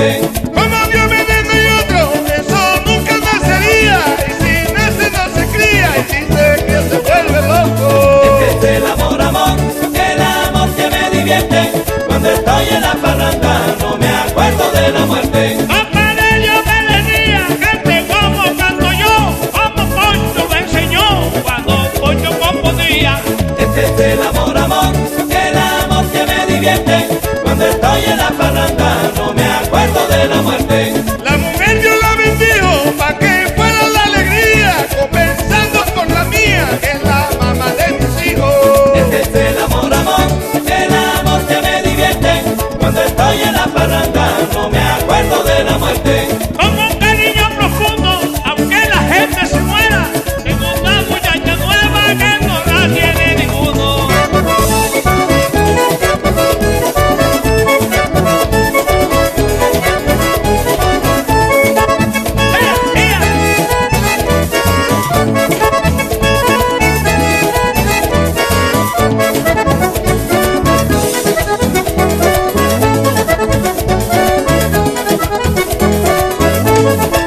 muerte. Como Dios me vende y otro, eso nunca nacería. Y si nace no se cría y si se cría se vuelve loco. Este es el amor, amor, el amor que me divierte. Cuando estoy en la parranda no me acuerdo de la muerte. Compadre, yo me decía, gente como canto yo, como Poncho me enseñó cuando Poncho componía. Este es el amor, amor, el amor que me divierte. Cuando estoy en la parranda no me acuerdo de la muerte. La mujer Dios la bendijo pa' que fuera la alegría, compensando con la mía, que es la mamá de mis hijos. Este es el amor, amor, el amor que me divierte. Cuando estoy en la parranda no me acuerdo de la muerte. Con un cariño profundo, aunque la gente se muera, tengo una muchacha nueva que no la tiene ninguno.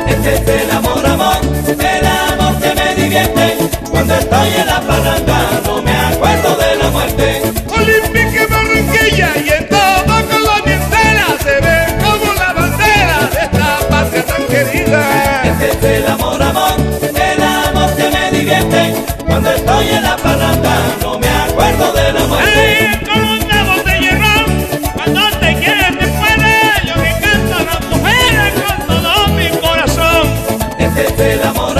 Este es el amor, amor, el amor que me divierte. Cuando estoy en la parranda no me acuerdo de la muerte. Olímpica Barranquilla y en toda Colombia entera se ve como la bandera de esta patria tan querida. Este es el amor, amor, el amor que me divierte. Cuando estoy en la parranda no me acuerdo de la muerte. Ay, con una botella de ron, cuando te quieres te mueres, yo que canto a las mujeres con todo mi corazón. Este es el amor,